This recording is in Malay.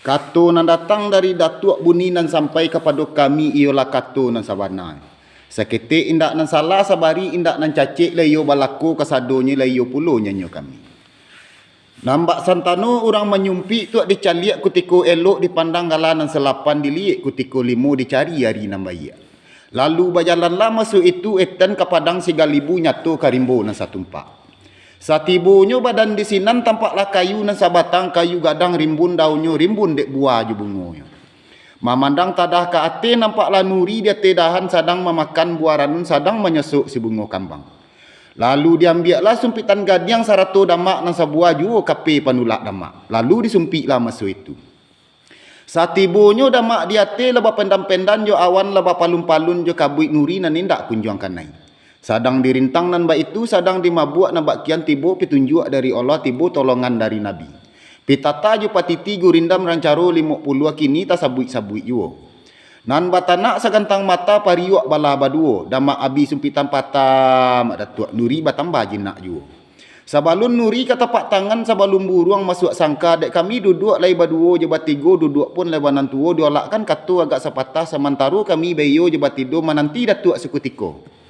Kato nan datang dari Datuk Buninan sampai kepada kami ialah kato nan sabana. Seketik indak nan salah sabari indak nan cacik layo balaku kasadonye layo pulo nyanyo kami. Nambak santano orang menyumpi tu dicaliak kutiko elok dipandang galanan selapan diliik kutiko limo dicari hari nambaya. Lalu berjalanlah masuk itu etan ke padang sigalibu nyato karimbo nan satumpak. Satibonyo badan di sinan tampaklah kayu nan sabatang kayu gadang rimbun daunyo rimbun dek buah ju bungonyo. Mamandang tadah ke ate nampaklah nuri dia tedahan sadang memakan buah ranun sadang menyesuk si bungo kambang. Lalu diambillah sumpitan gadiang sarato damak nan sabuah juo kape panulak damak. Lalu disumpiklah masuk itu. Satibonyo damak di ate leba pendam-pendan jo awan leba palun-palun jo kabuik nuri nan indak kunjuang kanai. Sadang dirintang nan bak itu, sadang dimabuak nan bak kian tibo petunjuk dari Allah, tibo tolongan dari Nabi. Pitata ju patiti gurindam rancaro 50 kini ta sabuik-sabuik juo. Nan batanak sagantang mata pariuak bala baduo, damak abi sumpitan patah mak datuak nuri batambah jinak juo. Sabalun nuri kata pak tangan sabalun buruang masuk sangka dek kami duduk lai baduo je batigo duduk pun lai banan tuo diolakkan katu agak sepatah sementara kami beyo je batido menanti datuak sekutiko.